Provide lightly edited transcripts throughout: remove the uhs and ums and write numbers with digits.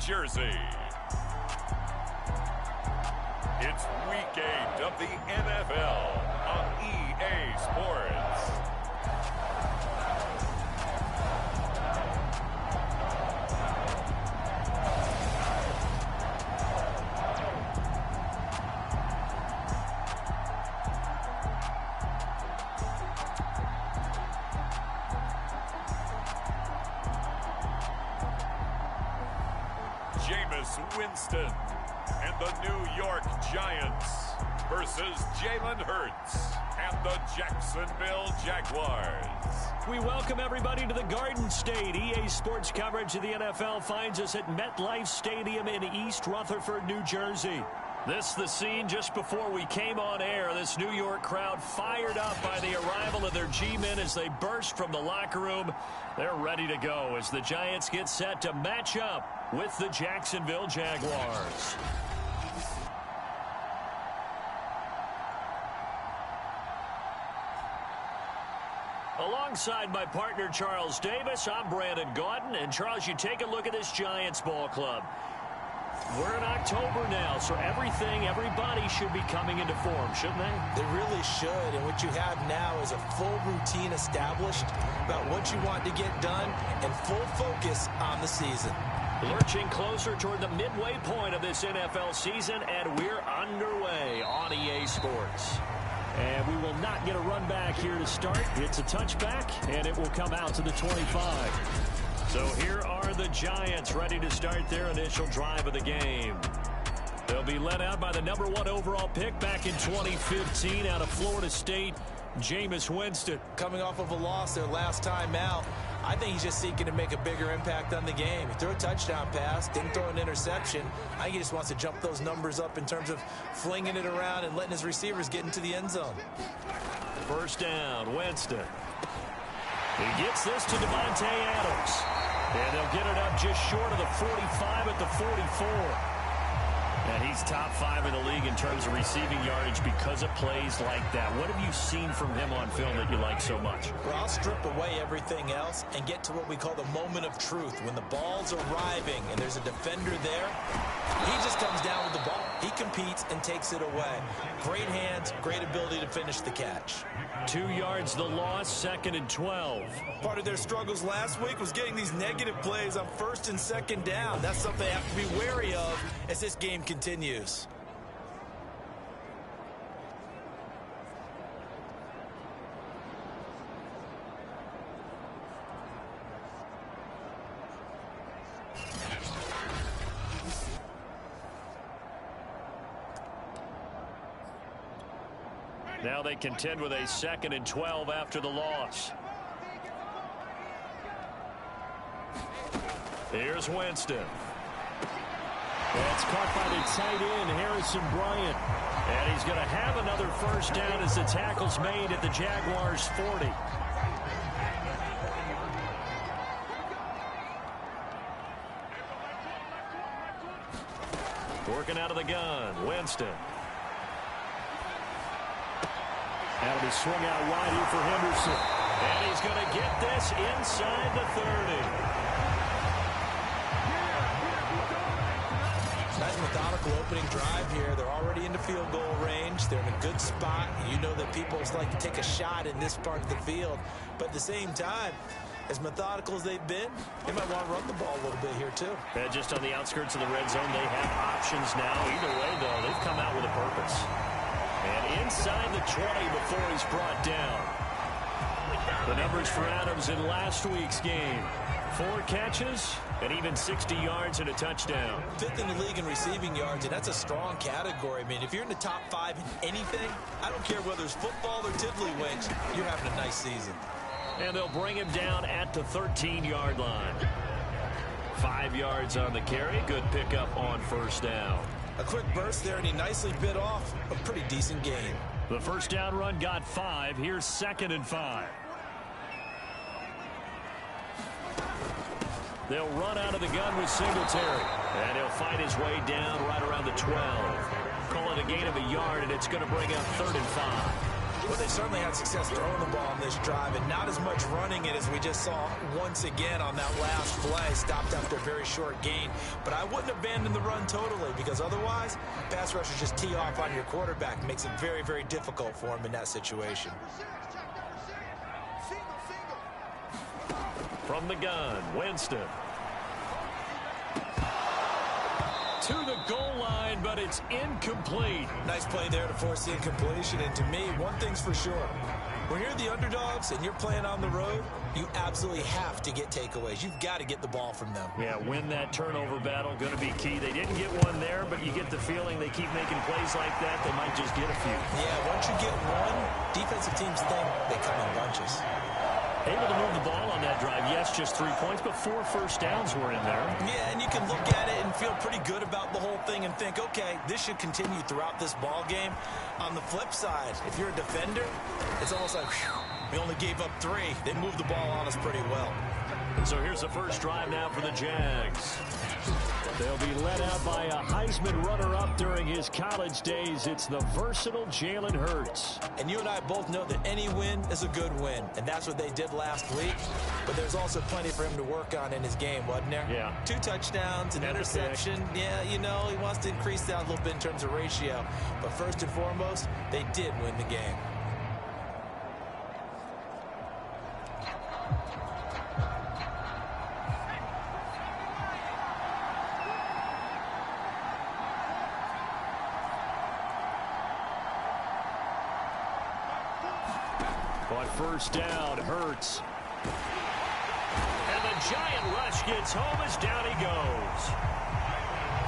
jersey. It's Week 8 of the NFL on EA Sports. Jameis Winston and the New York Giants versus Jalen Hurts and the Jacksonville Jaguars. We welcome everybody to the Garden State. EA Sports coverage of the NFL finds us at MetLife Stadium in East Rutherford, New Jersey. This the scene just before we came on air. This New York crowd fired up by the arrival of their G-men as they burst from the locker room. They're ready to go as the Giants get set to match up with the Jacksonville Jaguars. Alongside my partner Charles Davis, I'm Brandon Gaudin. And Charles, you take a look at this Giants ball club. We're in October now, so everybody should be coming into form, shouldn't they? They really should, and what you have now is a full routine established about what you want to get done and full focus on the season. Lurching closer toward the midway point of this NFL season, and we're underway on EA Sports. And we will not get a run back here to start. It's a touchback, and it will come out to the 25. So here are the Giants ready to start their initial drive of the game. They'll be led out by the #1 overall pick back in 2015 out of Florida State, Jameis Winston. Coming off of a loss their last time out, I think he's just seeking to make a bigger impact on the game. He threw a touchdown pass, didn't throw an interception. I think he just wants to jump those numbers up in terms of flinging it around and letting his receivers get into the end zone. First down, Winston. He gets this to Devontae Adams. And they'll get it up just short of the 45 at the 44. And he's top 5 in the league in terms of receiving yardage because of plays like that. What have you seen from him on film that you like so much? Well, I'll strip away everything else and get to what we call the moment of truth. When the ball's arriving and there's a defender there, he just comes down with the ball. He competes and takes it away. Great hands, great ability to finish the catch. 2 yards the loss, 2nd and 12. Part of their struggles last week was getting these negative plays on 1st and 2nd down. That's something they have to be wary of as this game continues. Now they contend with a 2nd and 12 after the loss. Here's Winston. That's caught by the tight end, Harrison Bryant. And he's going to have another first down as the tackle's made at the Jaguars' 40. Working out of the gun, Winston. That'll be swung out wide here for Henderson. And he's going to get this inside the 30. Nice methodical opening drive here. They're already into field goal range. They're in a good spot. You know that people like to take a shot in this part of the field. But at the same time, as methodical as they've been, they might want to run the ball a little bit here too. And just on the outskirts of the red zone, they have options now. Either way, though, they've come out with a purpose. And inside the 20 before he's brought down. The numbers for Adams in last week's game. 4 catches and even 60 yards and a touchdown. 5th in the league in receiving yards, and that's a strong category. I mean, if you're in the top 5 in anything, I don't care whether it's football or tiddlywinks, you're having a nice season. And they'll bring him down at the 13-yard line. 5 yards on the carry. Good pickup on first down. A quick burst there, and he nicely bit off a pretty decent gain. The first down run got 5. Here's 2nd and 5. They'll run out of the gun with Singletary. And he'll fight his way down right around the 12. Call it a gain of a yard, and it's going to bring up 3rd and 5. Well, they certainly had success throwing the ball on this drive, and not as much running it as we just saw once again on that last play. Stopped after a very short gain. But I wouldn't abandon the run totally, because otherwise, pass rushers just tee off on your quarterback. Makes it very, very difficult for him in that situation. From the gun, Winston. To the goal line, but it's incomplete. Nice play there to force the incompletion. And to me, one thing's for sure. When you're the underdogs and you're playing on the road, you absolutely have to get takeaways. You've got to get the ball from them. Yeah, win that turnover battle, going to be key. They didn't get one there, but you get the feeling they keep making plays like that, they might just get a few. Yeah, once you get one, defensive teams think they come in bunches. Able to move the ball on that drive. Yes, just 3 points, but 4 first downs were in there. Yeah, and you can look at it and feel pretty good about the whole thing and think, okay, this should continue throughout this ball game. On the flip side, if you're a defender, it's almost like, whew, we only gave up 3. They moved the ball on us pretty well. So here's the first drive now for the Jags. They'll be led out by a Heisman runner-up during his college days. It's the versatile Jalen Hurts. And you and I both know that any win is a good win, and that's what they did last week. But there's also plenty for him to work on in his game, wasn't there? Yeah. 2 touchdowns, an interception. Yeah, you know, he wants to increase that a little bit in terms of ratio. But first and foremost, they did win the game. On first down, Hurts. And the giant rush gets home as down he goes.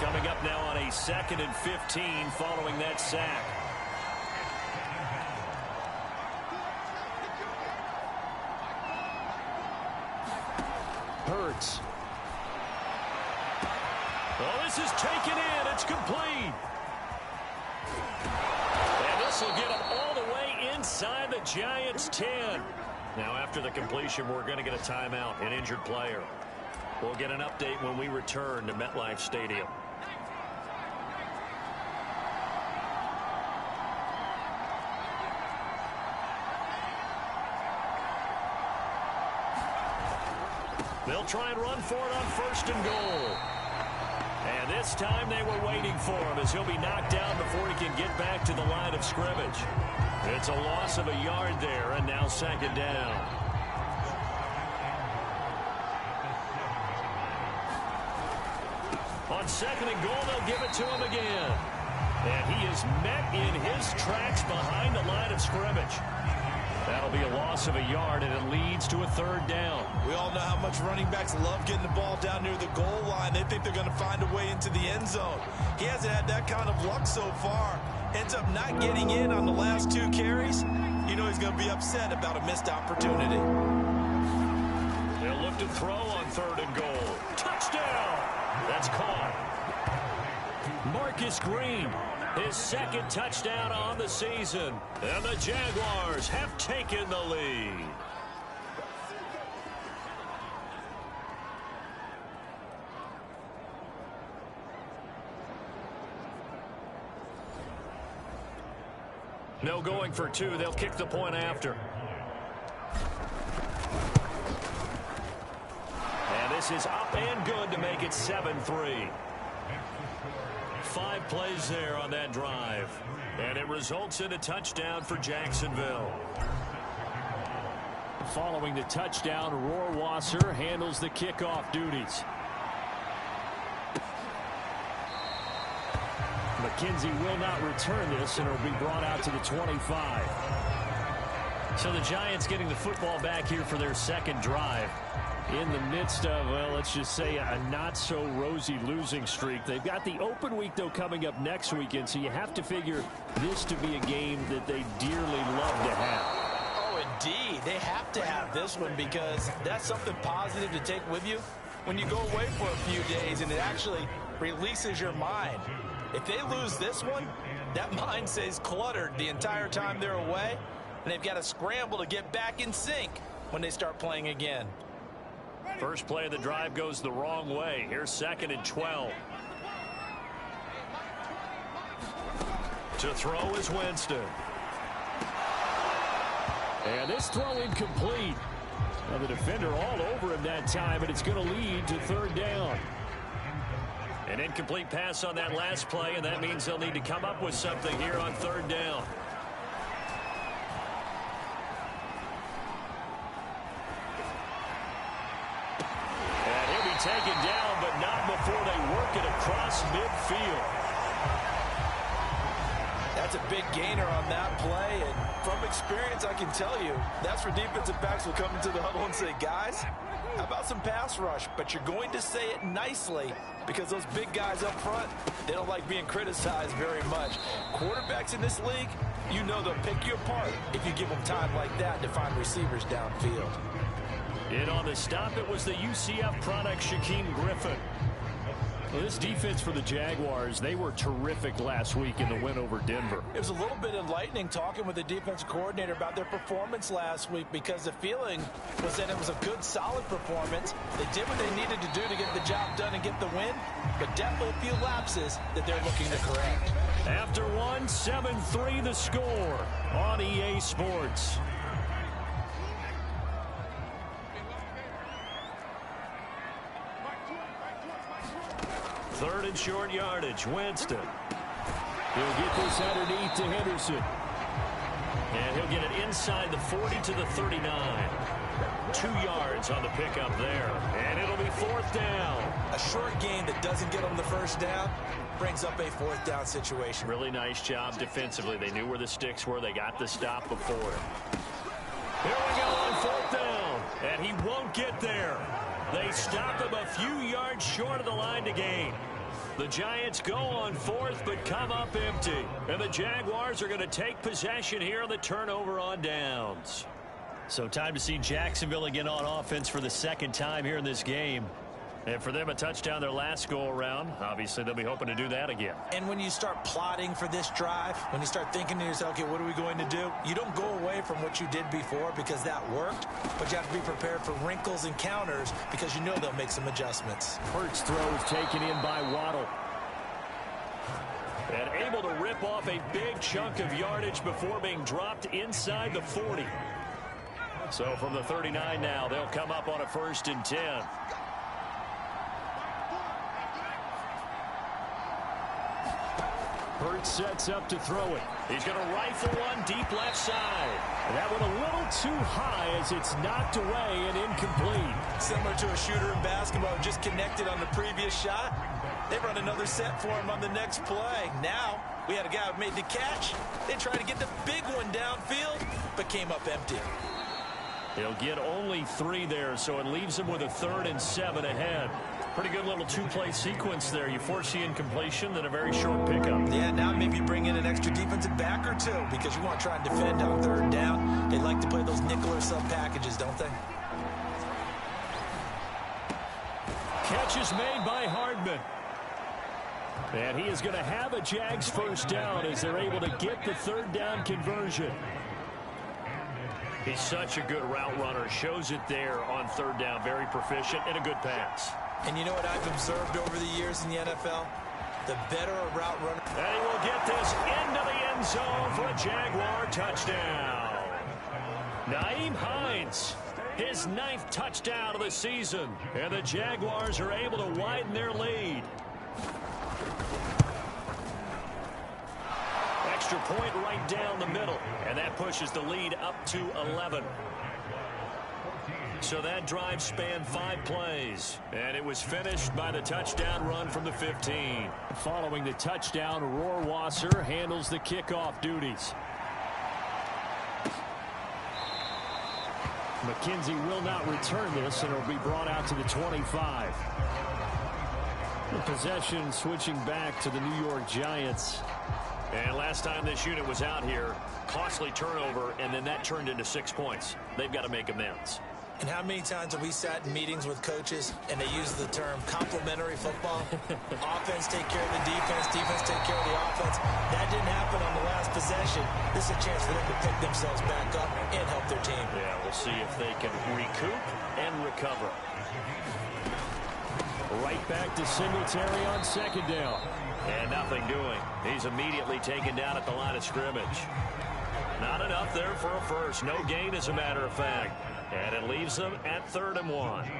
Coming up now on a 2nd and 15 following that sack. Hurts. Oh, this is taken in. It's complete. And this will get him all the way inside the Giants' 10. Now, after the completion, we're going to get a timeout, an injured player. We'll get an update when we return to MetLife Stadium. They'll try and run for it on 1st and goal. And this time they were waiting for him as he'll be knocked down before he can get back to the line of scrimmage. It's a loss of a yard there, and now 2nd down. On 2nd and goal, they'll give it to him again. And he is met in his tracks behind the line of scrimmage. That'll be a loss of a yard, and it leads to a 3rd down. We all know how much running backs love getting the ball down near the goal line. They think they're going to find a way into the end zone. He hasn't had that kind of luck so far. Ends up not getting in on the last 2 carries. You know he's going to be upset about a missed opportunity. They'll look to throw on 3rd and goal. Touchdown! That's caught. Marcus Green, his 2nd touchdown on the season. And the Jaguars have taken the lead. No going for 2. They'll kick the point after. And this is up and good to make it 7-3. 5 plays there on that drive. And it results in a touchdown for Jacksonville. Following the touchdown, Rohrwasser handles the kickoff duties. McKenzie will not return this, and it'll be brought out to the 25. So the Giants getting the football back here for their 2nd drive. In the midst of, well, let's just say a not-so-rosy losing streak. They've got the open week, though, coming up next weekend, so you have to figure this to be a game that they dearly love to have. Oh, indeed. They have to have this one because that's something positive to take with you when you go away for a few days, and it actually releases your mind. If they lose this one, that mind stays cluttered the entire time they're away, and they've got to scramble to get back in sync when they start playing again. First play of the drive goes the wrong way. Here's 2nd and 12. To throw is Winston. And this throw incomplete. Now the defender all over him that time, and it's going to lead to third down. An incomplete pass on that last play, and that means they'll need to come up with something here on third down. And he'll be taken down, but not before they work it across midfield. That's a big gainer on that play, and from experience, I can tell you, that's where defensive backs will come into the huddle and say, guys, how about some pass rush? But you're going to say it nicely because those big guys up front, they don't like being criticized very much. Quarterbacks in this league, you know they'll pick you apart if you give them time like that to find receivers downfield. In on the stop, it was the UCF product, Shaquem Griffin. Well, this defense for the Jaguars, they were terrific last week in the win over Denver. It was a little bit enlightening talking with the defensive coordinator about their performance last week because the feeling was that it was a good, solid performance. They did what they needed to do to get the job done and get the win, but definitely a few lapses that they're looking to correct. After one, 7-3 the score on EA Sports. Third and short yardage. Winston. He'll get this underneath to Henderson. And he'll get it inside the 40 to the 39. 2 yards on the pickup there. And it'll be fourth down. A short gain that doesn't get them the first down brings up a fourth down situation. Really nice job defensively. They knew where the sticks were. They got the stop before it. Here we go on fourth down. And he won't get there. They stop him a few yards short of the line to gain. The Giants go on fourth, but come up empty. And the Jaguars are going to take possession here on the turnover on downs. So time to see Jacksonville again on offense for the second time here in this game. And for them, a touchdown their last go-around. Obviously, they'll be hoping to do that again. And when you start plotting for this drive, when you start thinking to yourself, okay, what are we going to do? You don't go away from what you did before because that worked, but you have to be prepared for wrinkles and counters because you know they'll make some adjustments. Hurts throw is taken in by Waddle. And able to rip off a big chunk of yardage before being dropped inside the 40. So from the 39 now, they'll come up on a 1st and 10. Hurts sets up to throw it. He's going to rifle one deep left side. And that one a little too high as it's knocked away and incomplete. Similar to a shooter in basketball, just connected on the previous shot. They run another set for him on the next play. Now, we had a guy who made the catch. They tried to get the big one downfield, but came up empty. He'll get only 3 there, so it leaves him with a 3rd and 7 ahead. Pretty good little 2-play sequence there. You force the incompletion, then a very short pickup. Yeah, now maybe bring in an extra defensive back or 2 because you want to try and defend on 3rd down. They like to play those nickel or sub packages, don't they? Catch is made by Hardman. And he is going to have a Jags first down as they're able to get the 3rd down conversion. He's such a good route runner. Shows it there on 3rd down. Very proficient and a good pass. And you know what I've observed over the years in the NFL? The better a route runner. And he will get this into the end zone for a Jaguar touchdown. Nyheim Hines, his 9th touchdown of the season. And the Jaguars are able to widen their lead. Extra point right down the middle. And that pushes the lead up to 11. So that drive spanned 5 plays. And it was finished by the touchdown run from the 15. Following the touchdown, Rohrwasser handles the kickoff duties. McKenzie will not return this, and it'll be brought out to the 25. The possession switching back to the New York Giants. And last time this unit was out here, costly turnover, and then that turned into 6 points. They've got to make amends. And how many times have we sat in meetings with coaches and they use the term complementary football? Offense take care of the defense, defense take care of the offense. That didn't happen on the last possession. This is a chance for them to pick themselves back up and help their team. Yeah, we'll see if they can recoup and recover. Right back to Singletary on 2nd down. And nothing doing. He's immediately taken down at the line of scrimmage. Not enough there for a first. No gain, as a matter of fact. And it leaves them at 3rd and 1.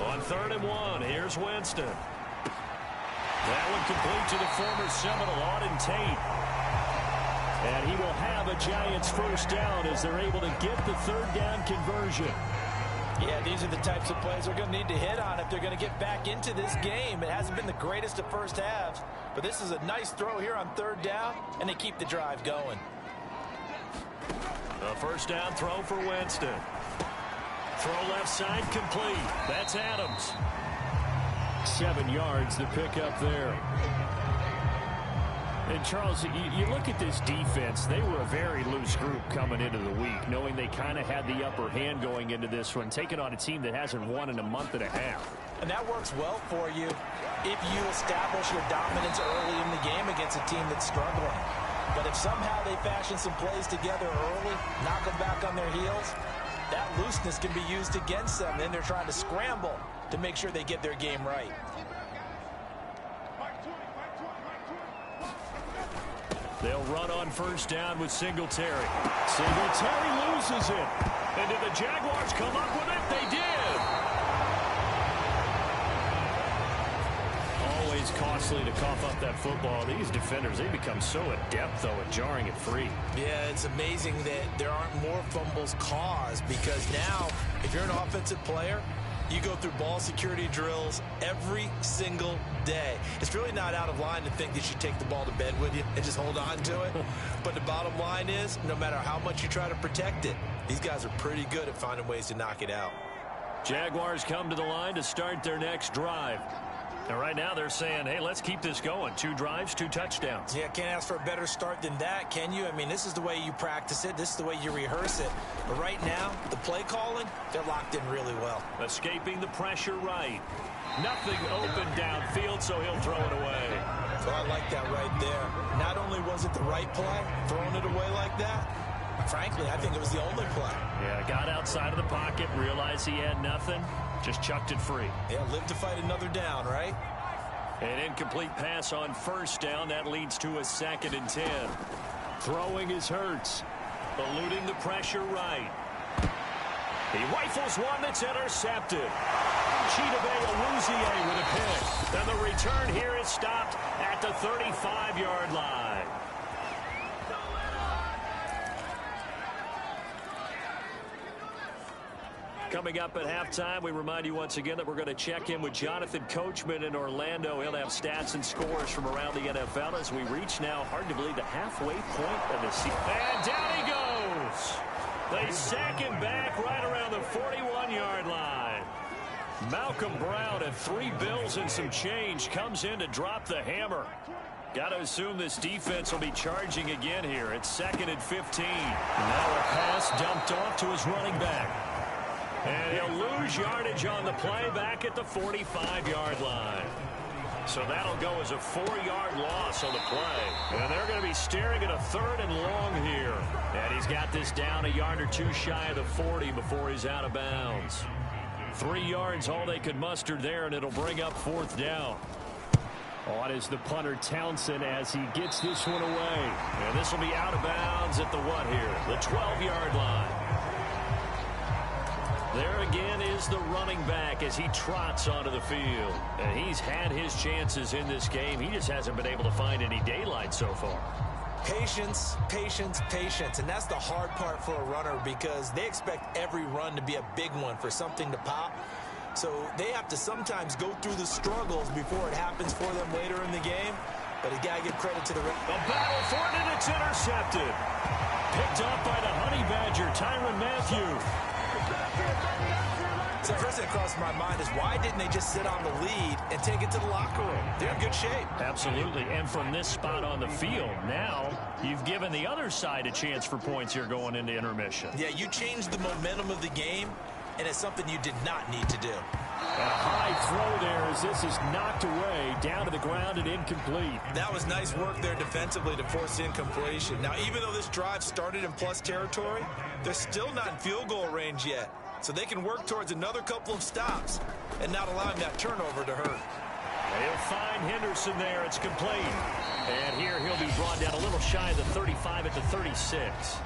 On 3rd and 1, here's Winston. That one complete to the former Seminole, Auden Tate. And he will have a Giants first down as they're able to get the 3rd down conversion. Yeah, these are the types of plays they're going to need to hit on if they're going to get back into this game. It hasn't been the greatest of first halves, but this is a nice throw here on 3rd down, and they keep the drive going. A first down throw for Winston. Throw left side complete. That's Adams. 7 yards to pick up there. And, Charles, you look at this defense, they were a very loose group coming into the week, knowing they kind of had the upper hand going into this one, taking on a team that hasn't won in a month and a half. And that works well for you if you establish your dominance early in the game against a team that's struggling. But if somehow they fashion some plays together early, knock them back on their heels, that looseness can be used against them. Then they're trying to scramble to make sure they get their game right. They'll run on first down with Singletary. Singletary loses it. And did the Jaguars come up with it? They did. Always costly to cough up that football. These defenders, they become so adept, though, at jarring it free. Yeah, it's amazing that there aren't more fumbles caused, because now, if you're an offensive player, you go through ball security drills every single day. It's really not out of line to think that you take the ball to bed with you and just hold on to it. But the bottom line is, no matter how much you try to protect it, these guys are pretty good at finding ways to knock it out. Jaguars come to the line to start their next drive. And right now they're saying, hey, let's keep this going. 2 drives, 2 touchdowns. Yeah, can't ask for a better start than that, can you? I mean, this is the way you practice it. This is the way you rehearse it. But right now, the play calling, they're locked in really well. Escaping the pressure right. Nothing open downfield, so he'll throw it away. So I like that right there. Not only was it the right play, throwing it away like that, frankly, I think it was the only play. Yeah, got outside of the pocket, realized he had nothing, just chucked it free. Yeah, live to fight another down, right? An incomplete pass on first down. That leads to a 2nd and 10. Throwing is Hurts. Eluding the pressure right. He rifles one that's intercepted. Chidobe Awuzie with a pick. And the return here is stopped at the 35-yard line. Coming up at halftime, we remind you once again that we're going to check in with Jonathan Coachman in Orlando. He'll have stats and scores from around the NFL as we reach now, hard to believe, the halfway point of the season. And down he goes. They sack him back right around the 41-yard line. Malcolm Brown at 3 bills and some change comes in to drop the hammer. Got to assume this defense will be charging again here. It's 2nd and 15. Now a pass dumped off to his running back. And he'll lose yardage on the play back at the 45-yard line. So that'll go as a 4-yard loss on the play. And they're going to be staring at a 3rd and long here. And he's got this down a yard or 2 shy of the 40 before he's out of bounds. 3 yards all they could muster there, and it'll bring up 4th down. On is the punter Townsend as he gets this one away. And this will be out of bounds at the what here? The 12-yard line. There again is the running back as he trots onto the field. And he's had his chances in this game. He just hasn't been able to find any daylight so far. Patience, patience, patience. And that's the hard part for a runner, because they expect every run to be a big one for something to pop. So they have to sometimes go through the struggles before it happens for them later in the game. But you got to give credit to the... A battle for it, and it's intercepted. Picked up by the Honey Badger, Tyrann Mathieu. So the first thing that crossed my mind is, why didn't they just sit on the lead and take it to the locker room? They're in good shape. Absolutely. And from this spot on the field, now you've given the other side a chance for points here going into intermission. Yeah, you changed the momentum of the game, and it's something you did not need to do. A high throw there as this is knocked away, down to the ground and incomplete. That was nice work there defensively to force incompletion. Now, even though this drive started in plus territory, they're still not in field goal range yet. So they can work towards another couple of stops and not allowing that turnover to hurt. He'll find Henderson there. It's complete. And here he'll be brought down a little shy of the 35 at the 36.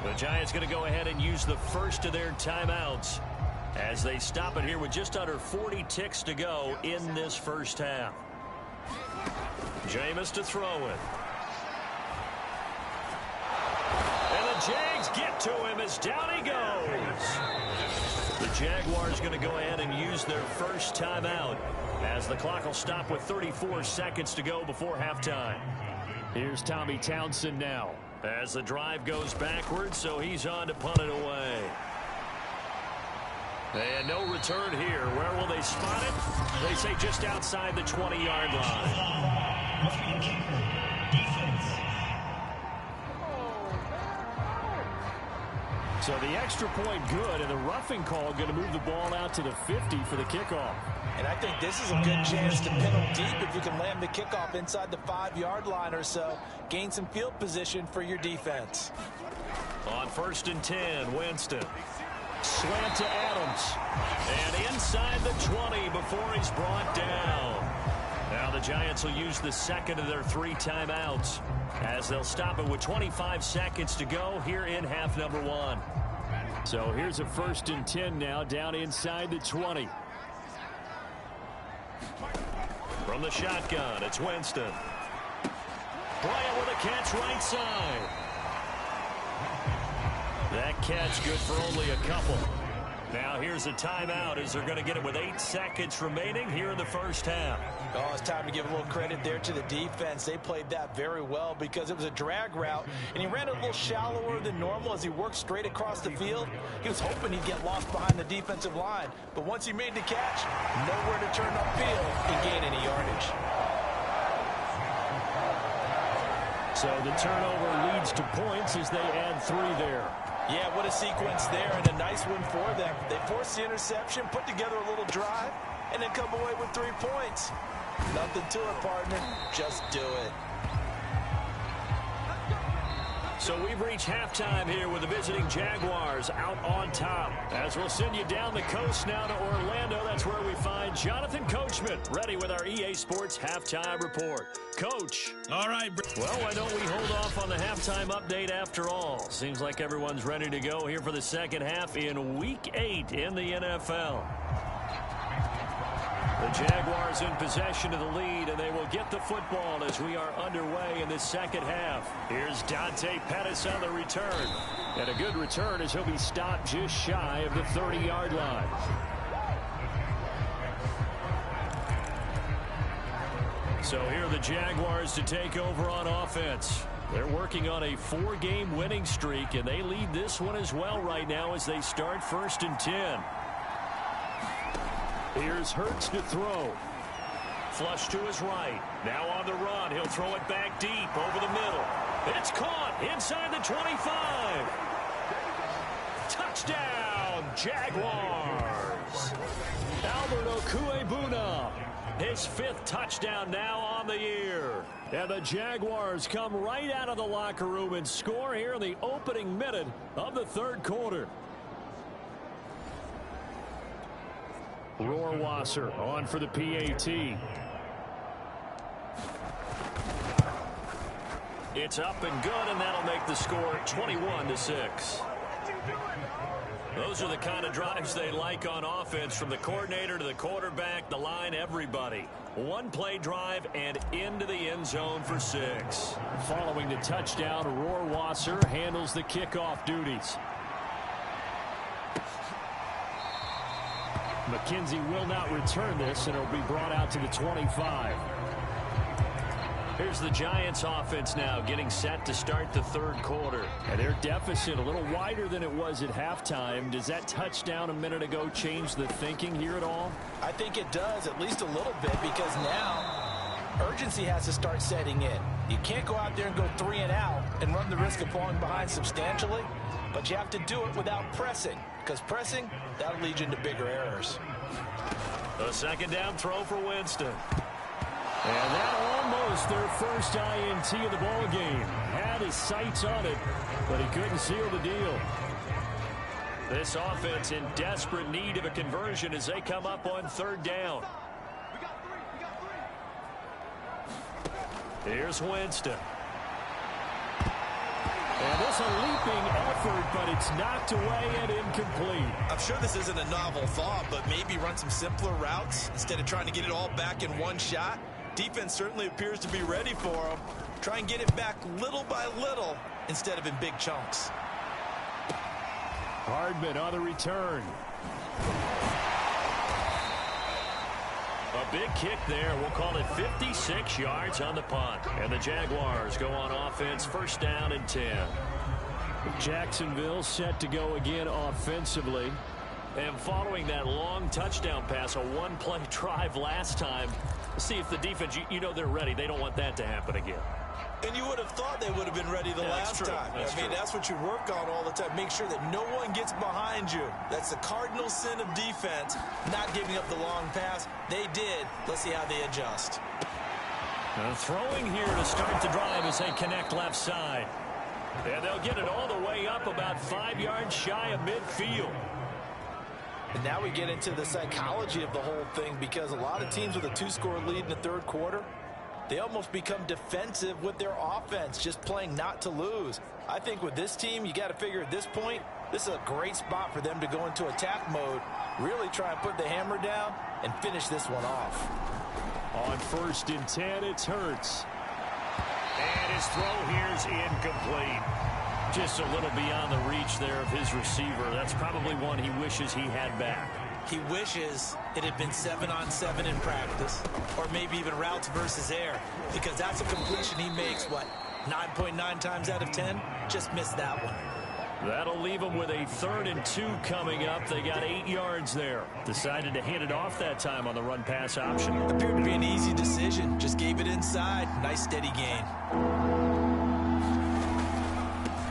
The Giants going to go ahead and use the first of their timeouts as they stop it here with just under 40 ticks to go in this first half. Jameis to throw it. And the Jags get to him as down he goes. The Jaguars going to go ahead and use their first timeout as the clock will stop with 34 seconds to go before halftime. Here's Tommy Townsend now as the drive goes backwards, so he's on to punt it away. And no return here. Where will they spot it? They say just outside the 20-yard line. So the extra point good, and the roughing call going to move the ball out to the 50 for the kickoff. And I think this is a good chance to pin them deep if you can land the kickoff inside the 5-yard line or so. Gain some field position for your defense. On 1st and 10, Winston. Slant to Adams. And inside the 20 before he's brought down. Now the Giants will use the second of their 3 timeouts as they'll stop it with 25 seconds to go here in half number 1. So here's a 1st and 10 now down inside the 20. From the shotgun, it's Winston. Bryant with a catch right side. That catch good for only a couple. Now here's a timeout as they're going to get it with 8 seconds remaining here in the first half. Oh, it's time to give a little credit there to the defense. They played that very well because it was a drag route, and he ran a little shallower than normal as he worked straight across the field. He was hoping he'd get lost behind the defensive line, but once he made the catch, nowhere to turn upfield and gain any yardage. So the turnover leads to points as they add 3 there. Yeah, what a sequence there, and a nice one for them. They forced the interception, put together a little drive, and then come away with 3 points. Nothing to it, partner. Just do it. So we've reached halftime here with the visiting Jaguars out on top. As we'll send you down the coast now to Orlando, that's where we find Jonathan Coachman ready with our EA Sports Halftime Report. Coach. All right. Well, why don't we hold off on the halftime update after all? Seems like everyone's ready to go here for the second half in Week 8 in the NFL. The Jaguars in possession of the lead, and they will get the football as we are underway in this second half. Here's Dante Pettis on the return. And a good return as he'll be stopped just shy of the 30-yard line. So here are the Jaguars to take over on offense. They're working on a 4-game winning streak, and they lead this one as well right now as they start 1st and 10. Here's Hurts to throw. Flush to his right. Now on the run. He'll throw it back deep over the middle. It's caught inside the 25. Touchdown, Jaguars. Albert Okwuegbuna. His 5th touchdown now on the year. And the Jaguars come right out of the locker room and score here in the opening minute of the 3rd quarter. Rohrwasser on for the PAT. It's up and good, and that'll make the score 21-6. Those are the kind of drives they like on offense, from the coordinator to the quarterback, the line, everybody. 1-play drive and into the end zone for 6. Following the touchdown, Rohrwasser handles the kickoff duties. McKenzie will not return this, and it'll be brought out to the 25. Here's the Giants offense now getting set to start the 3rd quarter. And their deficit a little wider than it was at halftime. Does that touchdown a minute ago change the thinking here at all? I think it does, at least a little bit, because now urgency has to start setting in. You can't go out there and go 3 and out and run the risk of falling behind substantially, but you have to do it without pressing, because pressing, that'll lead you into bigger errors. A 2nd down throw for Winston. And that almost their first INT of the ball game. Had his sights on it, but he couldn't seal the deal. This offense in desperate need of a conversion as they come up on 3rd down. Here's Winston. And this a leaping effort, but it's knocked away and incomplete. I'm sure this isn't a novel thought, but maybe run some simpler routes instead of trying to get it all back in one shot. Defense certainly appears to be ready for him. Try and get it back little by little instead of in big chunks. Hardman on the return. A big kick there. We'll call it 56 yards on the punt. And the Jaguars go on offense, first down and 10. Jacksonville set to go again offensively. And following that long touchdown pass, a one-play drive last time, see if the defense, you know they're ready. They don't want that to happen again. And you would have thought they would have been ready the last time. That's what you work on all the time. Make sure that no one gets behind you. That's the cardinal sin of defense, not giving up the long pass. They did. Let's see how they adjust. Throwing here to start the drive as they connect left side. And they'll get it all the way up about 5 yards shy of midfield. And now we get into the psychology of the whole thing, because a lot of teams with a 2-score lead in the third quarter, they almost become defensive with their offense, just playing not to lose. I think with this team, you got to figure at this point, this is a great spot for them to go into attack mode, really try and put the hammer down and finish this one off. On first and 10, it's Hurts. And his throw here is incomplete. Just a little beyond the reach there of his receiver. That's probably one he wishes he had back. He wishes it had been 7-on-7 in practice, or maybe even routes versus air, because that's a completion he makes, 9.9 times out of 10? Just missed that one. That'll leave them with a 3rd and 2 coming up. They got 8 yards there. Decided to hand it off that time on the run-pass option. Appeared to be an easy decision. Just gave it inside. Nice steady gain.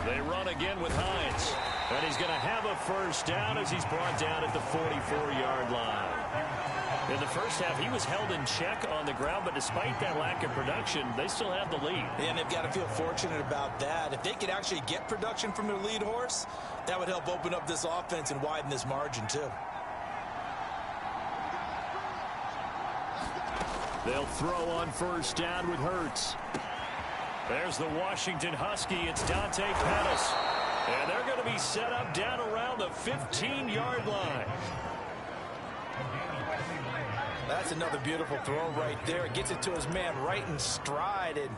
They run again with Hines. And he's going to have a first down as he's brought down at the 44-yard line. In the first half, he was held in check on the ground, but despite that lack of production, they still have the lead. And they've got to feel fortunate about that. If they could actually get production from their lead horse, that would help open up this offense and widen this margin, too. They'll throw on first down with Hurts. There's the Washington Husky. It's Dante Pettis. And they're going to be set up down around the 15-yard line. That's another beautiful throw right there. Gets it to his man right in stride. And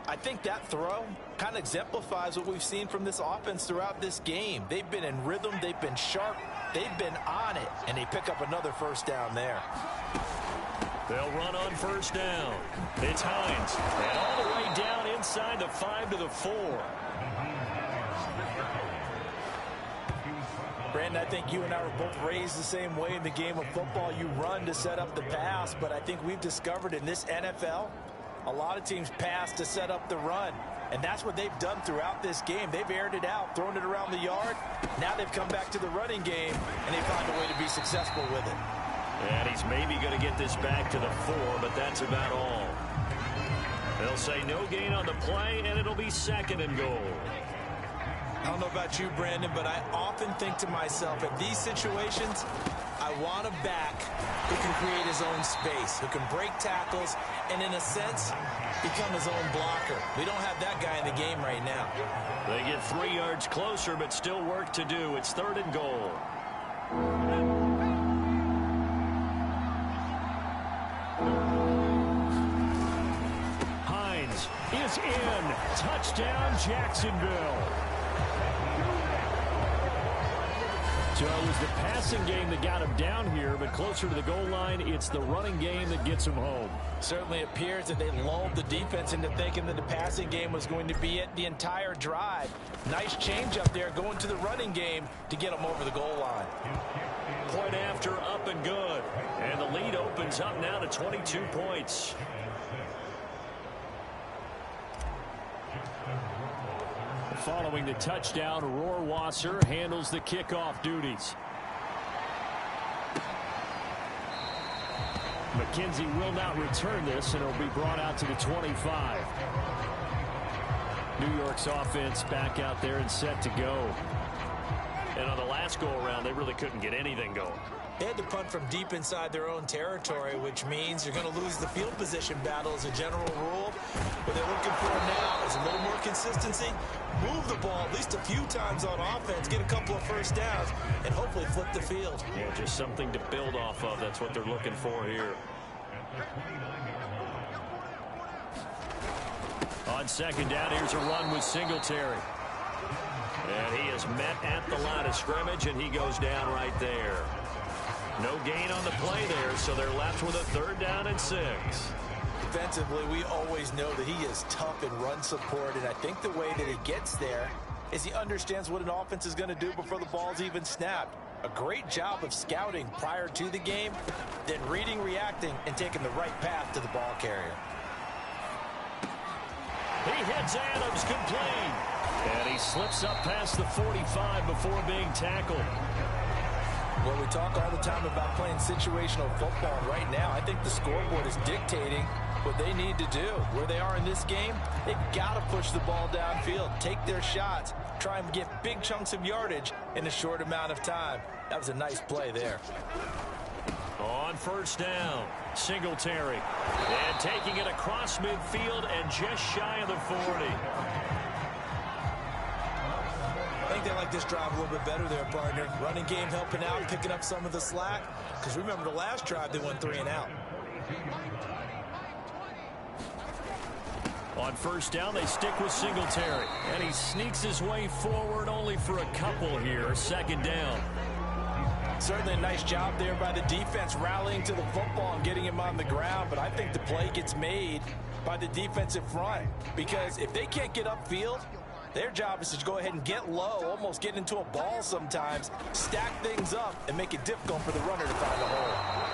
I think that throw kind of exemplifies what we've seen from this offense throughout this game. They've been in rhythm. They've been sharp. They've been on it. And they pick up another first down there. They'll run on first down. It's Hines. And all the way down inside the 5 to the 4. Brandon, I think you and I were both raised the same way in the game of football. You run to set up the pass, but I think we've discovered in this NFL, a lot of teams pass to set up the run. And that's what they've done throughout this game. They've aired it out, thrown it around the yard. Now they've come back to the running game, and they find a way to be successful with it. And he's maybe going to get this back to the 4, but that's about all. They'll say no gain on the play, and it'll be 2nd and goal. I don't know about you, Brandon, but I often think to myself, at these situations, I want a back who can create his own space, who can break tackles, and in a sense, become his own blocker. We don't have that guy in the game right now. They get 3 yards closer, but still work to do. It's 3rd and goal. Hines is in. Touchdown, Jacksonville. So it was the passing game that got him down here, but closer to the goal line, it's the running game that gets him home. Certainly appears that they lulled the defense into thinking that the passing game was going to be it the entire drive. Nice change up there going to the running game to get them over the goal line. Point after, up and good. And the lead opens up now to 22 points. Following the touchdown, Rohrwasser handles the kickoff duties. McKenzie will not return this, and it'll be brought out to the 25. New York's offense back out there and set to go. And on the last go-around, they really couldn't get anything going. They had to punt from deep inside their own territory, which means you're going to lose the field position battle as a general rule. What they're looking for now is a little more consistency, move the ball at least a few times on offense, get a couple of first downs, and hopefully flip the field. Yeah, just something to build off of. That's what they're looking for here. On second down, here's a run with Singletary. And he is met at the line of scrimmage, and he goes down right there. No gain on the play there, so they're left with a 3rd down and 6. Defensively, we always know that he is tough in run support, and I think the way that he gets there is he understands what an offense is going to do before the ball's even snapped. A great job of scouting prior to the game, then reading, reacting, and taking the right path to the ball carrier. He hits Adams complete. And he slips up past the 45 before being tackled. Well, we talk all the time about playing situational football. And right now, I think the scoreboard is dictating what they need to do. Where they are in this game, they've got to push the ball downfield, take their shots, try and get big chunks of yardage in a short amount of time. That was a nice play there. On 1st down, Singletary. And taking it across midfield and just shy of the 40. I think they like this drive a little bit better there, partner. Running game helping out, picking up some of the slack. Because remember, the last drive, they went 3 and out. On 1st down, they stick with Singletary. And he sneaks his way forward only for a couple here. 2nd down. Certainly a nice job there by the defense rallying to the football and getting him on the ground. But I think the play gets made by the defensive front. Because if they can't get upfield, their job is to go ahead and get low, almost get into a ball sometimes, stack things up, and make it difficult for the runner to find a hole.